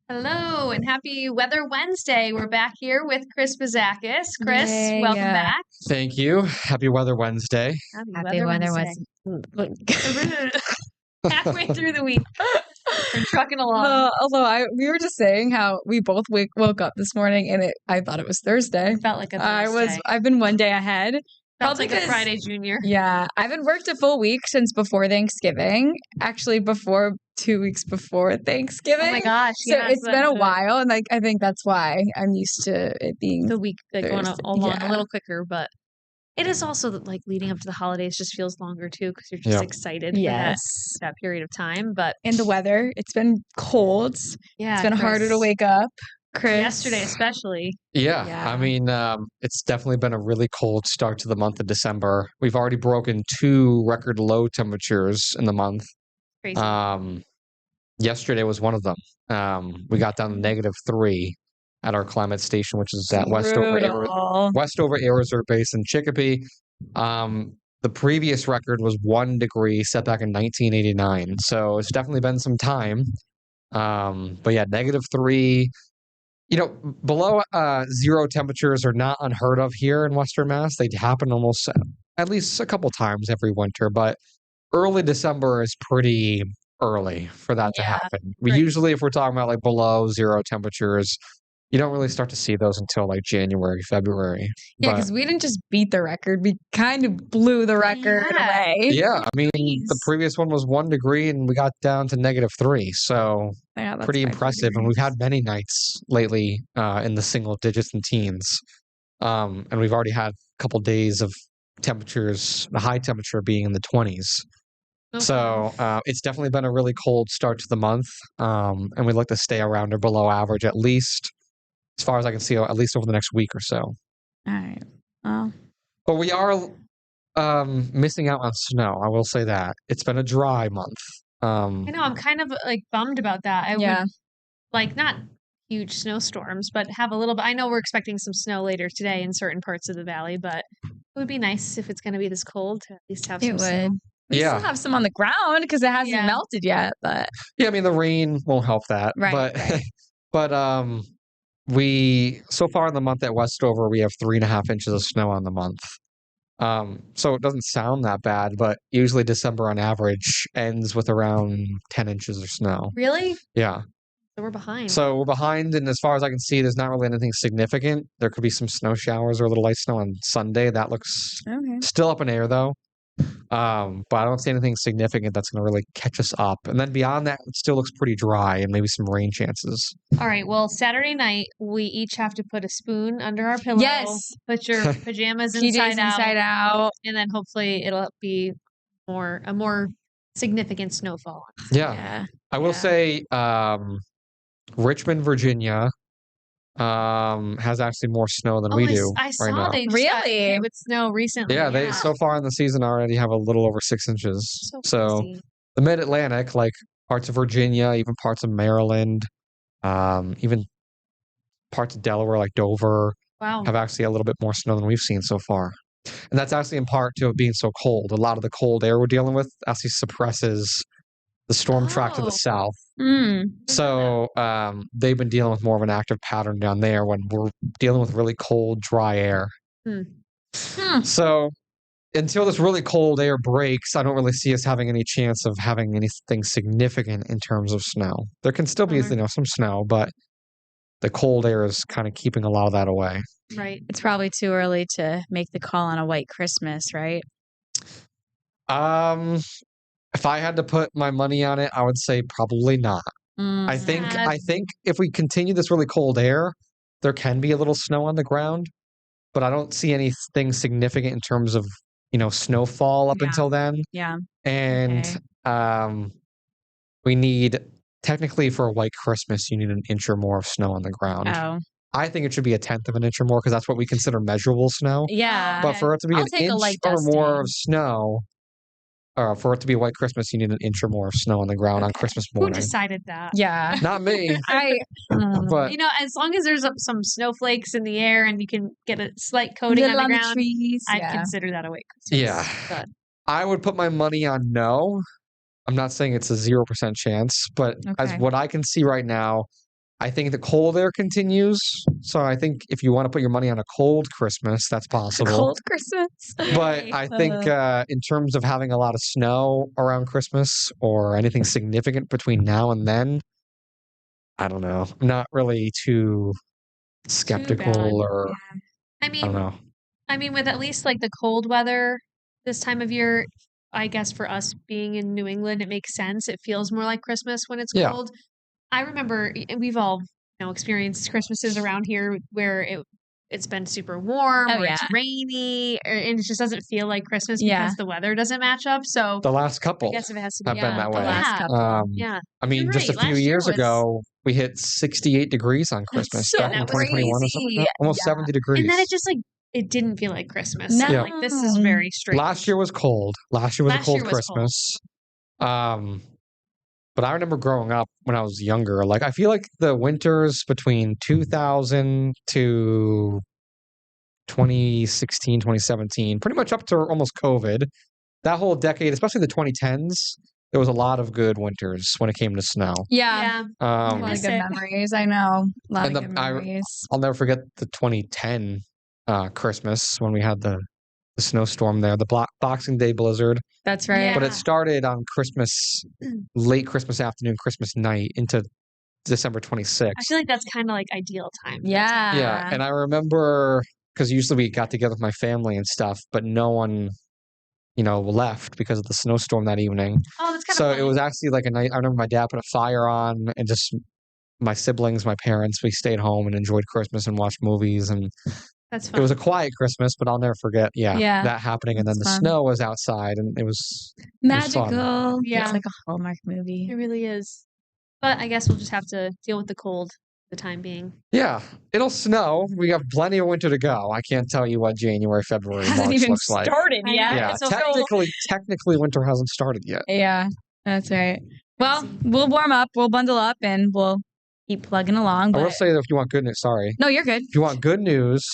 Hello and happy Weather Wednesday. We're back here with Chris Bazakis. Chris, Yay, welcome back. Thank you. Happy Weather Wednesday. Happy Weather Wednesday. Halfway through the week. We're trucking along. Although we were just saying how we both woke up this morning and I thought it was Thursday. It felt like a Thursday. I've been one day ahead. Felt like a Friday Junior. Yeah. I haven't worked a full week since before Thanksgiving. Actually, 2 weeks before Thanksgiving. Oh my gosh. So it's been a while, and I think that's why I'm used to it being the week going along a little quicker, but it is also like leading up to the holidays just feels longer too because you're just excited for that period of time. But and the weather, it's been cold. Yeah, it's been harder to wake up. Chris. Yesterday especially. Yeah. I mean, it's definitely been a really cold start to the month of December. We've already broken 2 record low temperatures in the month. Crazy. Yesterday was one of them. We got down to -3 at our climate station, which is at Westover Air Reserve Base in Chicopee. The previous record was 1 degree set back in 1989. So it's definitely been some time. But yeah, -3. Below 0 temperatures are not unheard of here in Western Mass. They happen almost at least a couple times every winter, but early December is pretty early for that to happen. We usually, if we're talking about like below 0 temperatures, you don't really start to see those until like January, February. Yeah, because we didn't just beat the record. We kind of blew the record away. Yeah, I mean, the previous one was 1 degree and we got down to -3. So pretty impressive. And we've had many nights lately in the single digits and teens. And we've already had a couple days of temperatures, the high temperature being in the 20s. Okay. So it's definitely been a really cold start to the month. And we'd like to stay around or below average at least, as far as I can see, at least over the next week or so. All right. Well, but we are missing out on snow. I will say that. It's been a dry month. I know. I'm kind of like bummed about that. I would like not huge snowstorms, but have a little bit. I know we're expecting some snow later today in certain parts of the valley, but it would be nice if it's going to be this cold to at least have some snow. We still have some on the ground because it hasn't melted yet, but yeah, I mean the rain won't help that. Right. But we so far in the month at Westover we have 3.5 inches of snow on the month. So it doesn't sound that bad, but usually December on average ends with around 10 inches of snow. Really? Yeah. So we're behind. And as far as I can see, there's not really anything significant. There could be some snow showers or a little light snow on Sunday. That looks still up in air though. But I don't see anything significant that's going to really catch us up. And then beyond that, it still looks pretty dry and maybe some rain chances. All right. Well, Saturday night, we each have to put a spoon under our pillow. Yes. Put your pajamas inside out. And then hopefully it'll be a more significant snowfall. Yeah. I will say Richmond, Virginia has actually more snow than we do I saw right now. they just got hit with snow recently. Yeah, they so far in the season already have a little over 6 inches. So the Mid-Atlantic, like parts of Virginia, even parts of Maryland, even parts of Delaware, like Dover, have actually a little bit more snow than we've seen so far. And that's actually in part to it being so cold. A lot of the cold air we're dealing with actually suppresses the storm track to the south. So they've been dealing with more of an active pattern down there when we're dealing with really cold, dry air. So until this really cold air breaks, I don't really see us having any chance of having anything significant in terms of snow. There can still be some snow, but the cold air is kind of keeping a lot of that away. Right. It's probably too early to make the call on a white Christmas, right? If I had to put my money on it, I would say probably not. I think if we continue this really cold air, there can be a little snow on the ground, but I don't see anything significant in terms of, snowfall up until then. Yeah. And we need, technically for a white Christmas, you need 1 inch or more of snow on the ground. Oh. I think it should be 1/10 of an inch or more because that's what we consider measurable snow. Yeah. But for it to be an inch or more of snow, for it to be a white Christmas, you need 1 inch or more of snow on the ground on Christmas morning. Who decided that? Yeah. Not me. But as long as there's some snowflakes in the air and you can get a slight coating on the ground, trees, I'd consider that a white Christmas. Yeah. I would put my money on no. I'm not saying it's a 0% chance, but as what I can see right now, I think the cold air continues. So I think if you want to put your money on a cold Christmas, that's possible. Cold Christmas. But I think in terms of having a lot of snow around Christmas or anything significant between now and then, I don't know. I'm not really too skeptical or I don't know. I mean, with at least like the cold weather this time of year, I guess for us being in New England, it makes sense. It feels more like Christmas when it's cold. I remember we've all, experienced Christmases around here where it's been super warm or it's rainy and it just doesn't feel like Christmas because the weather doesn't match up. So the last couple I guess if it has to be have been that way. The last couple. I mean, just a few years ago, we hit 68 degrees on Christmas back in 2021 or something. Almost 70 degrees. And then it just it didn't feel like Christmas. No. Like this is very strange. Last year was cold. Last year was a cold Christmas. But I remember growing up when I was younger, like I feel like the winters between 2000 to 2016, 2017, pretty much up to almost COVID, that whole decade, especially the 2010s, there was a lot of good winters when it came to snow. Yeah. A lot of good memories. I know. A lot of good memories. I'll never forget the 2010 Christmas when we had the snowstorm there, the Boxing Day blizzard. That's right. But it started on Christmas, late Christmas afternoon, Christmas night into December 26th. I feel like that's kind of like ideal time. Yeah. Yeah. And I remember, because usually we got together with my family and stuff, but no one, left because of the snowstorm that evening. Oh, that's kind of So fun. it was actually like a night. I remember my dad put a fire on and just my siblings, my parents, we stayed home and enjoyed Christmas and watched movies. And that's fun. It was a quiet Christmas, but I'll never forget, that happening. And then the snow was outside and it was magical. It was fun. Yeah. It's like a Hallmark movie. It really is. But I guess we'll just have to deal with the cold for the time being. Yeah. It'll snow. We have plenty of winter to go. I can't tell you what January, February, March even looks like. Started yet. Yeah. Technically winter hasn't started yet. Yeah. That's right. Well, we'll warm up, we'll bundle up, and we'll keep plugging along. I will say that if you want good news, sorry. No, you're good. If you want good news,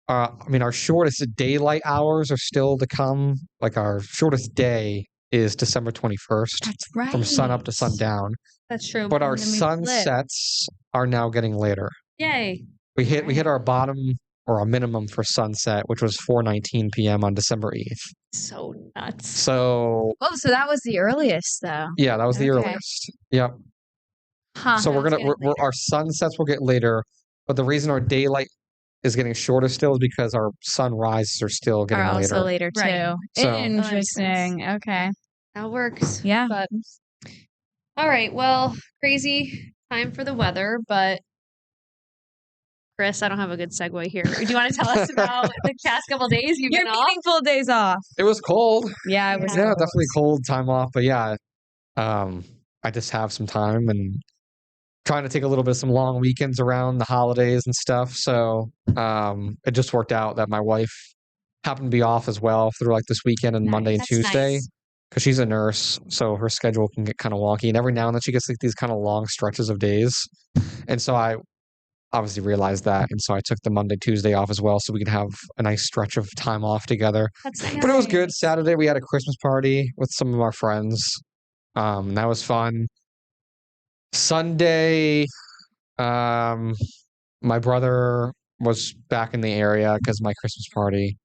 our shortest daylight hours are still to come. Like our shortest day is December 21st. That's right. From sun up to sundown. That's true. But our sunsets are now getting later. Yay. We hit our bottom or our minimum for sunset, which was 4:19 p.m. on December 8th. So nuts. So that was the earliest though. Yeah, that was the earliest. Yep. Huh. So our sunsets will get later, but the reason our daylight is getting shorter still is because our sunrises are still getting later. Also later too. Right. So, interesting. Okay. That works. Yeah. But all right. Well, crazy time for the weather, but Chris, I don't have a good segue here. Do you want to tell us about the past couple of days you've been off? Meaningful days off. It was cold. Yeah, it was. Yeah, definitely cold time off. But yeah, I just have some time and trying to take a little bit of some long weekends around the holidays and stuff. So it just worked out that my wife happened to be off as well through like this weekend and Monday and Tuesday. Because she's a nurse, so her schedule can get kind of wonky. And every now and then she gets like these kind of long stretches of days. And so I obviously realized that. And so I took the Monday, Tuesday off as well so we could have a nice stretch of time off together. That's nice. But it was good. Saturday we had a Christmas party with some of our friends. That was fun. Sunday, my brother was back in the area because my Christmas party.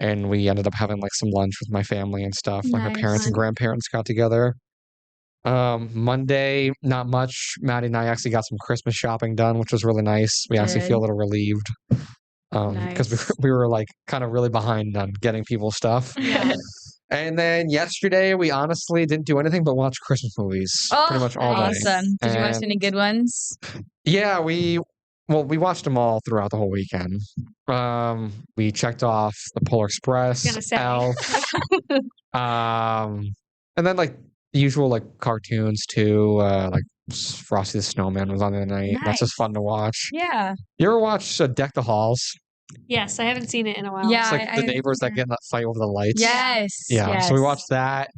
And we ended up having like some lunch with my family and stuff. Like my parents and grandparents got together. Monday, not much. Maddie and I actually got some Christmas shopping done, which was really nice. We actually feel a little relieved. Because we were like kind of really behind on getting people stuff. Yeah. And then yesterday, we honestly didn't do anything but watch Christmas movies pretty much all day. Awesome. Did you watch any good ones? Yeah, we watched them all throughout the whole weekend. We checked off the Polar Express, Elf, and then like the usual like cartoons too. Like Frosty the Snowman was on the other night. Nice. That's just fun to watch. Yeah. You ever watch Deck the Halls? Yes, I haven't seen it in a while. Yeah, it's like the neighbors that get in that fight over the lights. Yes. Yeah. So we watched that.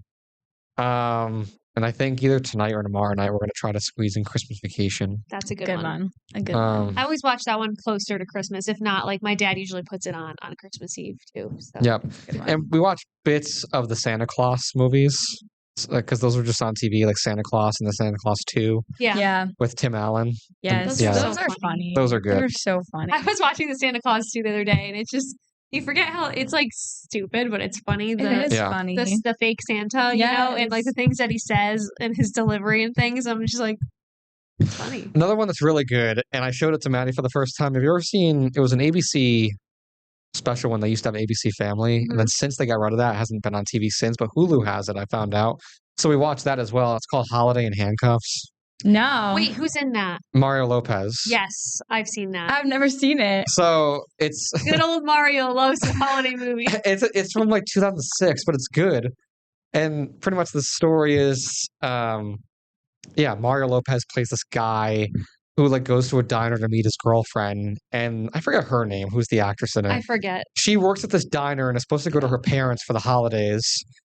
And And I think either tonight or tomorrow night we're going to try to squeeze in Christmas Vacation. That's a good Good one. one. A good one. I always watch that one closer to Christmas. If not, like my dad usually puts it on Christmas Eve too. So. Yep. And we watch bits of the Santa Claus movies because those were just on TV, like Santa Claus and the Santa Claus 2 Yeah. with Tim Allen. Yes. Those are funny. Those are good. They're so funny. I was watching the Santa Claus 2 the other day, and it's just you forget how it's like stupid, but it's funny. It is funny. The fake Santa, you know, and like the things that he says and his delivery and things. I'm just like, it's funny. Another one that's really good, and I showed it to Maddie for the first time. Have you ever seen? It was an ABC special when they used to have ABC Family, and then since they got rid of that, it hasn't been on TV since. But Hulu has it. I found out, so we watched that as well. It's called Holiday in Handcuffs. No. Wait, who's in that? Mario Lopez. Yes, I've seen that. I've never seen it. So it's good old Mario loves a holiday movie. It's from like 2006, but it's good. And pretty much the story is, Mario Lopez plays this guy who like goes to a diner to meet his girlfriend, and I forget her name. Who's the actress in it? I forget. She works at this diner and is supposed to go to her parents for the holidays.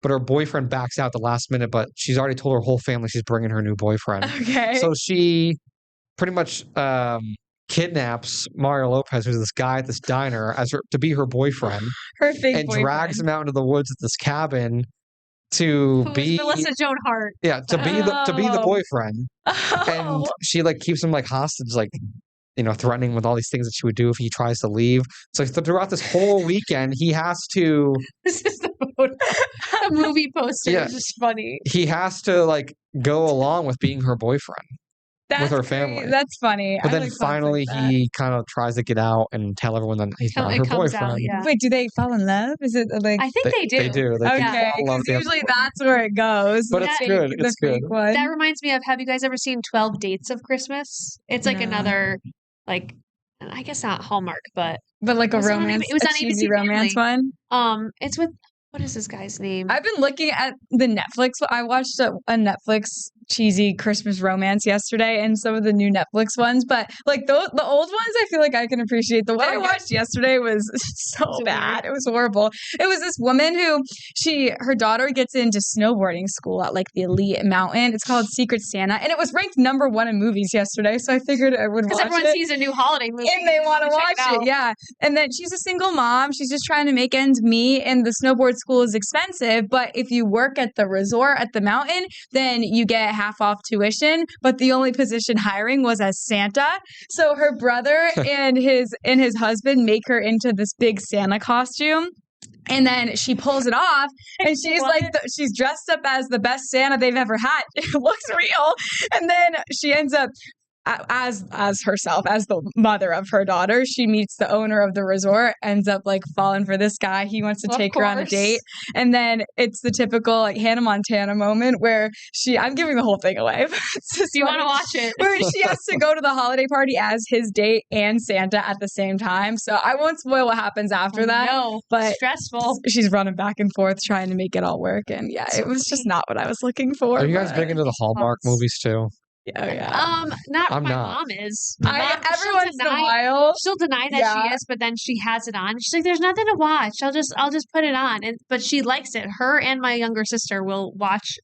But her boyfriend backs out the last minute, but she's already told her whole family she's bringing her new boyfriend. Okay. So she pretty much kidnaps Mario Lopez, who's this guy at this diner, to be her boyfriend. Her fake and boyfriend. drags him out into the woods at this cabin to be Melissa Joan Hart. Yeah, to be the boyfriend. Oh. And she like keeps him like hostage, like threatening with all these things that she would do if he tries to leave. So throughout this whole weekend, he has to. This is the photo. The movie poster is just funny. He has to like go along with being her boyfriend with her family. That's funny. But then finally, he kind of tries to get out and tell everyone that he's not her boyfriend. Wait, do they fall in love? Is it like? I think they do. They do. Okay, because usually that's where it goes. But it's good. It's good. That reminds me of. Have you guys ever seen 12 Dates of Christmas? It's like another. Like, I guess not Hallmark, but like a romance. It was on cheesy ABC romance Family. one. It's with what is this guy's name? I've been looking at the Netflix. I watched a Netflix cheesy Christmas romance yesterday, and some of the new Netflix ones. But like the old ones, I feel like I can appreciate. The one I watched yesterday was so bad. It was horrible. It was this woman who her daughter gets into snowboarding school at like the elite mountain. It's called Secret Santa, and it was ranked #1 in movies yesterday. So I figured I would watch it. Because everyone sees a new holiday movie and they want to watch it. Yeah, and then she's a single mom. She's just trying to make ends meet, and the snowboard school is expensive. But if you work at the resort at the mountain, then you get half off tuition, but the only position hiring was as Santa. So her brother and his husband make her into this big Santa costume. And then she pulls it off, and she's she's dressed up as the best Santa they've ever had. It looks real. And then she ends up as herself, as the mother of her daughter. She meets the owner of the resort, ends up like falling for this guy. He wants to take her on a date. And then it's the typical like Hannah Montana moment where I'm giving the whole thing away. You want to watch it. Where she has to go to the holiday party as his date and Santa at the same time. So I won't spoil what happens after that. No, but stressful. She's running back and forth trying to make it all work. And it was just not what I was looking for. Are you guys big into the Hallmark movies too? Yeah. My mom is. Every once in a while, she'll deny that she is, but then she has it on. She's like, "There's nothing to watch. I'll just put it on." But she likes it. Her and my younger sister will watch.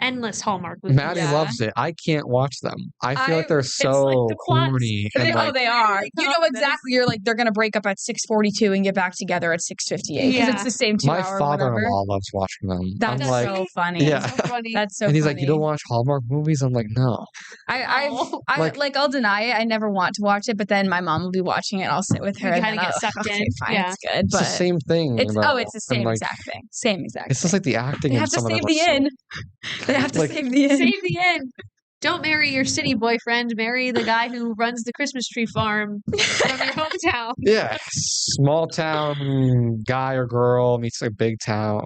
Endless Hallmark movies. Maddie loves it. I can't watch them. I feel like they're so corny. They are. You know exactly. You're like, they're going to break up at 6:42 and get back together at 6:58 because it's the same 2 hours. My father-in-law loves watching them. That's so funny. Yeah. That's so funny. And he's like, "You don't watch Hallmark movies?" I'm like, "No." I'll deny it. I never want to watch it, but then my mom will be watching it. I'll sit with her. You kind of get sucked in. Fine, it's good. But it's the same thing. It's the same exact thing. Same exact. It's just like the acting. They have to save the end. They have to save the end. Save the end. Don't marry your city boyfriend. Marry the guy who runs the Christmas tree farm from your hometown. Yeah, small town guy or girl meets a big town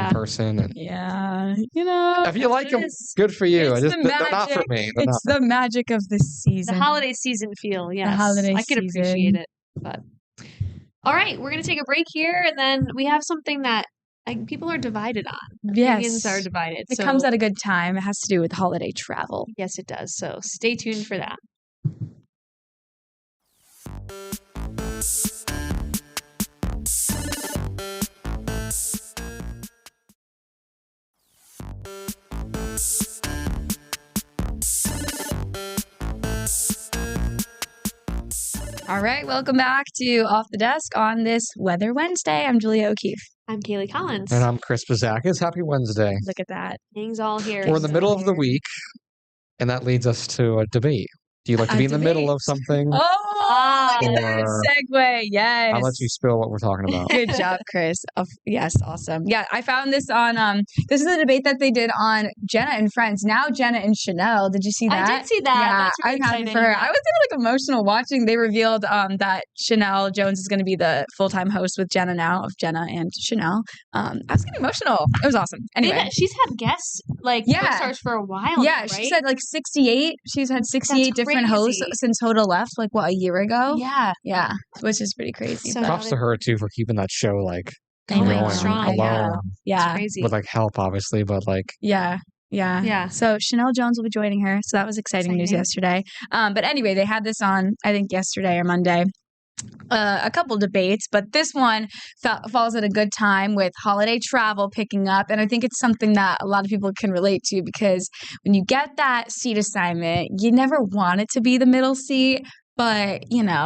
person. And if you like them, good for you. They're not for me. It's the magic of the season. The holiday season feel. Yes, the holiday I can appreciate it. But all right, we're gonna take a break here, and then we have something that people are divided on. Opinions are divided. It comes at a good time. It has to do with holiday travel. Yes, it does. So stay tuned for that. All right, welcome back to Off the Desk on this Weather Wednesday. I'm Julia O'Keefe. I'm Kaylee Collins. And I'm Chris Bazakis. Happy Wednesday. Look at that. Things all here. We're in the middle of the week, and that leads us to a debate. Do you like to be in the middle of something? Oh, good segue. Yes. I'll let you spill what we're talking about. Good job, Chris. Yes, awesome. Yeah, I found this on, this is a debate that they did on Jenna and Friends. Now Jenna and Chanel. Did you see that? I did see that. Yeah, That's really I'm happy exciting. for her. I was kind of emotional watching. They revealed that Chanel Jones is going to be the full-time host with Jenna now, of Jenna and Chanel. I was getting emotional. It was awesome. Anyway. She's had guests, co-stars for a while Yeah, now, right? she said 68. She's had 68 different hosts since Hoda left, a year ago? Yeah, which is pretty crazy. So props to her, too, for keeping that show, going strong. alone. Yeah. Crazy. With, help, obviously, but, Yeah. So Chanel Jones will be joining her. So that was exciting news yesterday. But anyway, they had this on, I think, yesterday or Monday. A couple debates, but this one falls at a good time with holiday travel picking up. And I think it's something that a lot of people can relate to, because when you get that seat assignment, you never want it to be the middle seat. But,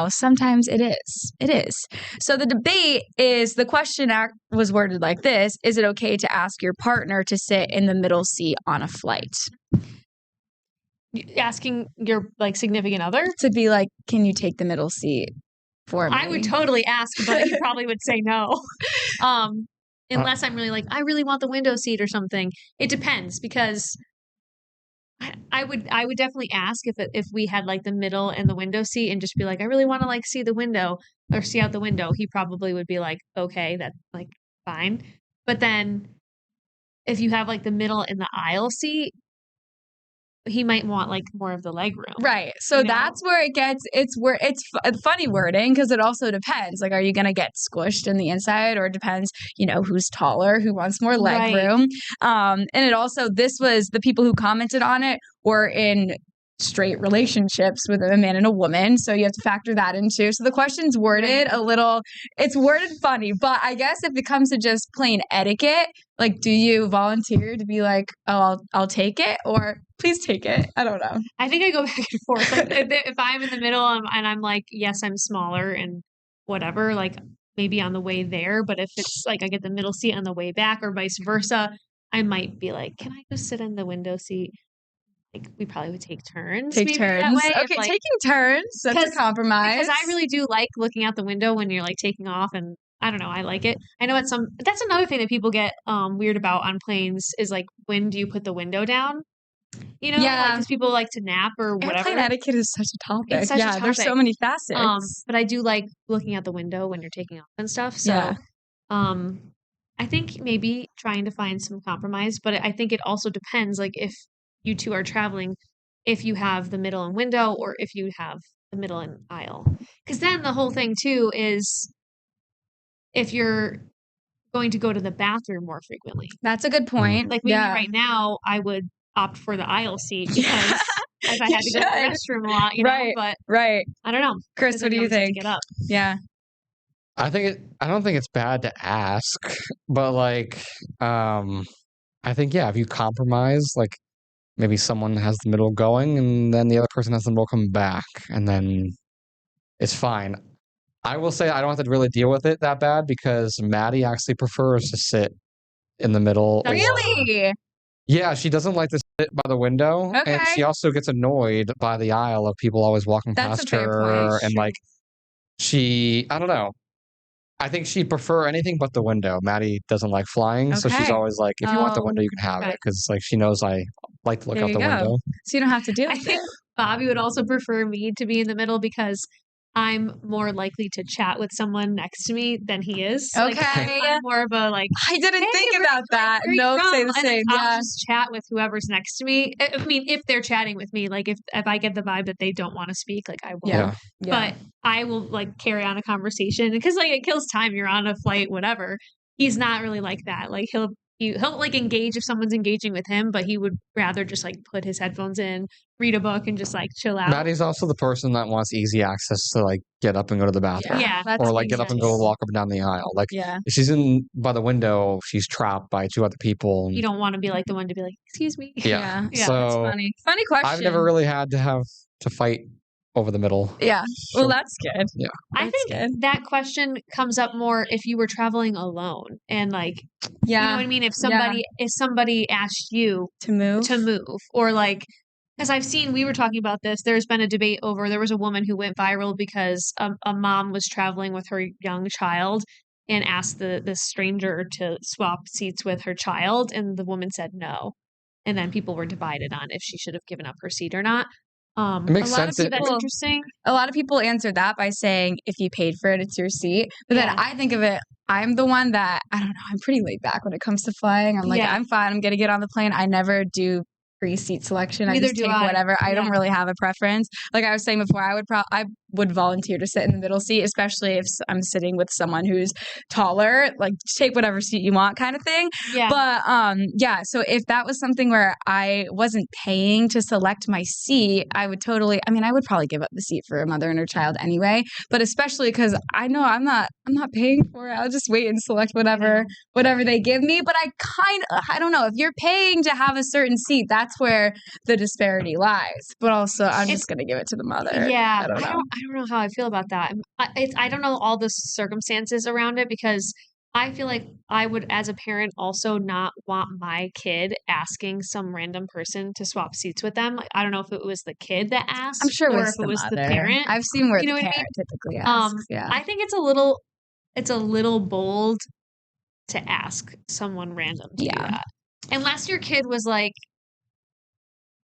sometimes it is. It is. So the debate is, the question was worded like this: is it okay to ask your partner to sit in the middle seat on a flight? Asking your significant other to be can you take the middle seat for me? I would totally ask, but he probably would say no. Unless I'm really I really want the window seat or something. It depends, because I would definitely ask if we had the middle and the window seat, and just be I really want to see the window or see out the window. He probably would be okay, that's fine. But then if you have the middle and the aisle seat, he might want more of the leg room. Right. So that's where it's funny wording, because it also depends. Are you going to get squished in the inside, or it depends, who's taller, who wants more leg room. And it also, this was the people who commented on it were in straight relationships with a man and a woman. So you have to factor that in too. So the question's worded it's worded funny, but I guess if it comes to just plain etiquette, do you volunteer to be oh, I'll take it, or please take it? I don't know. I think I go back and forth. If I'm in the middle and I'm yes, I'm smaller and whatever, maybe on the way there. But if it's I get the middle seat on the way back, or vice versa, I might be can I go sit in the window seat? We probably would take turns. Take turns. That way. Okay, taking turns. That's a compromise. Because I really do like looking out the window when you're taking off, and I don't know, I like it. I know that's another thing that people get weird about on planes is when do you put the window down? Because people like to nap or whatever. Airplane etiquette is such a topic. It's such a topic. There's so many facets. But I do like looking out the window when you're taking off and stuff. So, I think maybe trying to find some compromise, but I think it also depends. If you two are traveling, if you have the middle and window, or if you have the middle and aisle. Because then the whole thing too is if you're going to go to the bathroom more frequently. That's a good point. Maybe right now I would opt for the aisle seat, because if I had to go to the restroom a lot, know, but I don't know. Chris, what do you think? Get up. Yeah. I don't think it's bad to ask, but I think, if you compromise, maybe someone has the middle going, and then the other person has the middle come back, and then it's fine. I will say I don't have to really deal with it that bad, because Maddie actually prefers to sit in the middle. Really? Yeah, she doesn't like to sit by the window, and she also gets annoyed by the aisle of people always walking past her, and I don't know. I think she'd prefer anything but the window. Maddie doesn't like flying, so she's always if you want the window, you can have it, because she knows I like to look out the window. So you don't have to do it. I think Bobby would also prefer me to be in the middle, because I'm more likely to chat with someone next to me than he is. Okay. I'm more of a I didn't think about that. No, say the same. I'll just chat with whoever's next to me. I mean, if they're chatting with me, if I get the vibe that they don't want to speak, I will. Yeah. But I will carry on a conversation, because it kills time. You're on a flight, whatever. He's not really like that. He'll engage if someone's engaging with him, but he would rather just put his headphones in, read a book, and just chill out. Maddie's also the person that wants easy access to get up and go to the bathroom. Yeah. Or get up and go walk up and down the aisle. If she's in by the window, she's trapped by two other people. You don't want to be the one to be excuse me. Yeah. So, that's funny. Funny question. I've never really had to fight over the middle. Yeah. So, Well, that's good. yeah. I think that question comes up more if you were traveling alone and like, you know what I mean? If somebody asked you to move or like, because we were talking about this, there's been a debate there was a woman who went viral because a mom was traveling with her young child and asked the stranger to swap seats with her child, and the woman said no. And then people were divided on if she should have given up her seat or not. It makes sense. That's interesting. A lot of people answer that by saying, if you paid for it, it's your seat. But then I think of it, I'm the one that, I don't know, I'm pretty laid back when it comes to flying. I'm like, I'm fine. I'm going to get on the plane. I never do pre-seat selection. I just take whatever. I don't really have a preference. Like I was saying before, I would volunteer to sit in the middle seat, especially if I'm sitting with someone who's taller, like take whatever seat you want kind of thing. Yeah. But so if that was something where I wasn't paying to select my seat, I would probably give up the seat for a mother and her child anyway, but especially because I know I'm not paying for it. I'll just wait and select whatever they give me. But I don't know, if you're paying to have a certain seat, that's where the disparity lies. But also I'm just going to give it to the mother. Yeah. I don't know. I don't know how I feel about that. I don't know all the circumstances around it because I feel like I would, as a parent, also not want my kid asking some random person to swap seats with them. Like, I don't know if it was the kid that asked, I'm sure or if it was the parent. I've seen where the parent typically asks. I think it's a little bold to ask someone random to do that, unless your kid was like,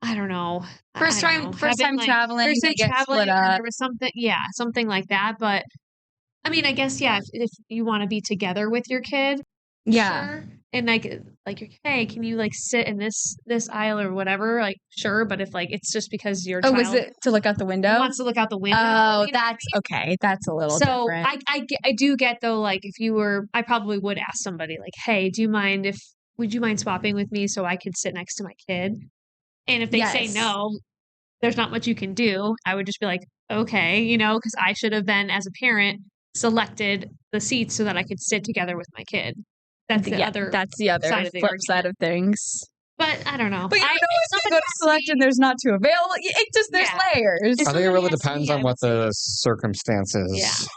I don't know. First time traveling, they get split up. There was something like that. But I mean, I guess if you want to be together with your kid, sure. And like hey, can you like sit in this aisle or whatever? Like, sure. But if like it's just because your child was it to look out the window? Wants to look out the window. Oh, that's okay. That's a little different. I do get though. Like if you were, I probably would ask somebody like, hey, would you mind swapping with me so I could sit next to my kid? And if they say no, there's not much you can do. I would just be like, okay, because I should have then, as a parent, selected the seats so that I could sit together with my kid. That's the other flip side of things. But I don't know. But if you go to select and there's not two available, there's layers. I think it really depends on what the circumstances.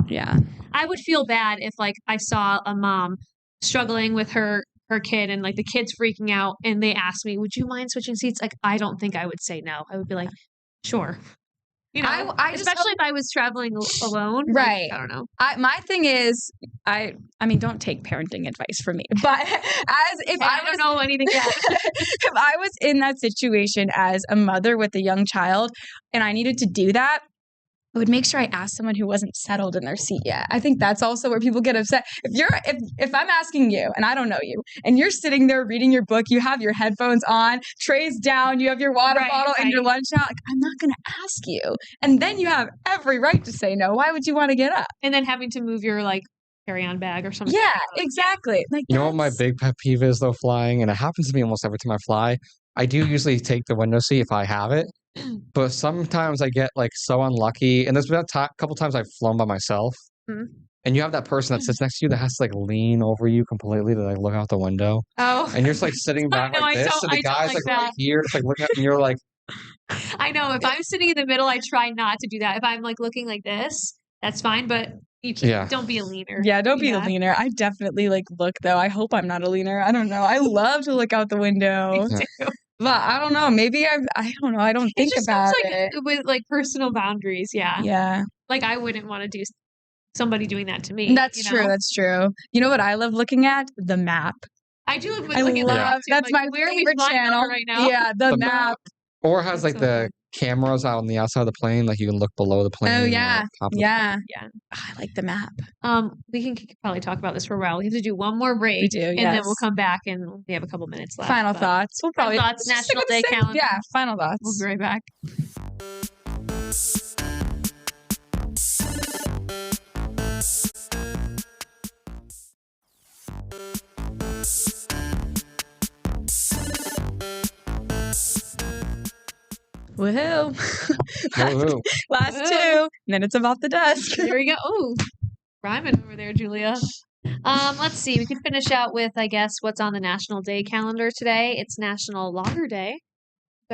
Yeah. I would feel bad if like I saw a mom struggling with her kid and like the kid's freaking out and they asked me, would you mind switching seats? Like, I don't think I would say no. I would be like, sure. I especially if I was traveling alone. Right. Like, I don't know. My thing is, I mean, don't take parenting advice from me, but I don't know anything yet. If I was in that situation as a mother with a young child and I needed to do that, I would make sure I asked someone who wasn't settled in their seat yet. I think that's also where people get upset. If I'm asking you and I don't know you and you're sitting there reading your book, you have your headphones on, trays down, you have your water bottle and your lunch out, like, I'm not going to ask you. And then you have every right to say no. Why would you want to get up? And then having to move your like carry-on bag or something. Yeah, exactly. Like, you know what my big pet peeve is though, flying, and it happens to me almost every time I fly. I do usually take the window seat if I have it. But sometimes I get like so unlucky, and there's been a couple times I've flown by myself, and you have that person that sits next to you that has to like lean over you completely to like look out the window. Oh, and you're just like sitting back like this, and the guy's like right here, just like looking at, and you're like, I know if I'm sitting in the middle, I try not to do that. If I'm like looking like this, that's fine, but you can't. Don't be a leaner. Yeah, don't be a leaner. I definitely like look though. I hope I'm not a leaner. I don't know. I love to look out the window. Me too. But I don't know. Maybe I don't know. I don't think about it. With like personal boundaries. Yeah. Yeah. Like I wouldn't want to do somebody doing that to me. That's true. That's true. You know what I love looking at? The map. I do love looking at the map too. That's like, my favorite channel right now. Yeah, the map. Or it has like the cameras out on the outside of the plane, like you can look below the plane. Oh yeah, yeah. I like the map. We can probably talk about this for a while. We have to do one more break, and then we'll come back and we have a couple minutes left. Final thoughts. We'll probably National Day calendar. Yeah, final thoughts. We'll be right back. Woohoo! Woohoo. Last two minutes of off the desk. Here we go. Oh, rhyming over there, Julia. Let's see. We could finish out with, I guess, what's on the National Day calendar today. It's National Lager Day.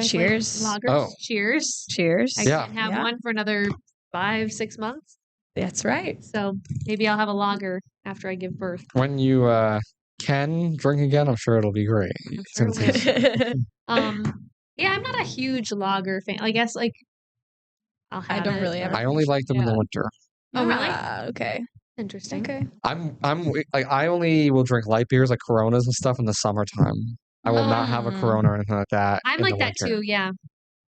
Cheers. Lagers. Oh. Cheers. Cheers. I can't have one for another 5-6 months. That's right. So maybe I'll have a lager after I give birth. When you can drink again, I'm sure it'll be great. Sure yeah, I'm not a huge lager fan. I guess I'll have I don't really ever. I only like them in the winter. Oh, really? Okay. Interesting. Okay. I'm like I only will drink light beers like Coronas and stuff in the summertime. I will not have a Corona or anything like that. I'm like that too, yeah.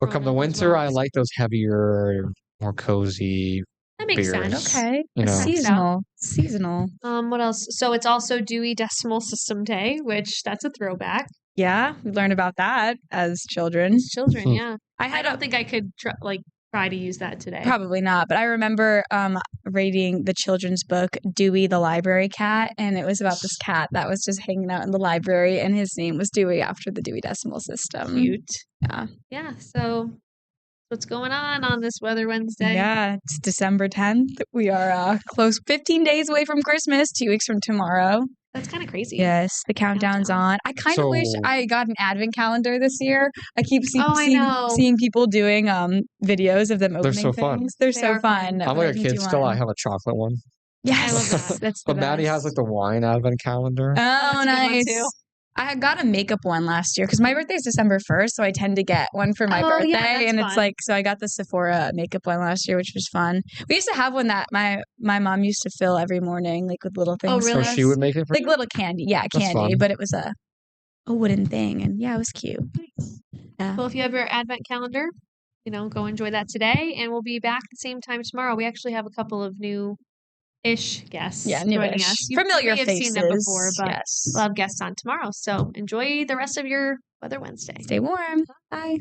But come the winter, I like those heavier, more cozy that makes beers. sense. Okay. You know. Seasonal. What else? So it's also Dewey Decimal System Day, which that's a throwback. Yeah, we learned about that as children. Yeah. I don't think I could try to use that today. Probably not, but I remember reading the children's book Dewey the Library Cat, and it was about this cat that was just hanging out in the library, and his name was Dewey after the Dewey Decimal System. Cute. Yeah. Yeah, so what's going on this Weather Wednesday? Yeah, it's December 10th. We are close 15 days away from Christmas, 2 weeks from tomorrow. That's kind of crazy. Yes, the countdown's on. I kind of wish I got an advent calendar this year. I keep seeing people doing videos of them opening They're so things. fun. They're so fun. I'm like a kid still. I have a chocolate one. Yes, I love that. That's but Maddie has like the wine advent calendar. Oh, nice. I got a makeup one last year because my birthday is December 1st, so I tend to get one for my birthday. Yeah, and it's fun. so I got the Sephora makeup one last year, which was fun. We used to have one that my mom used to fill every morning, like with little things. Oh, really? So she would make it for like you? little candy. Yeah, candy, but it was a wooden thing, and yeah, it was cute. Nice. Yeah. Well, if you have your advent calendar, go enjoy that today, and we'll be back at the same time tomorrow. We actually have a couple of new-ish guests joining us. Familiar faces. You've seen them before, but yes. we'll have guests on tomorrow. So enjoy the rest of your Weather Wednesday. Stay warm. Bye.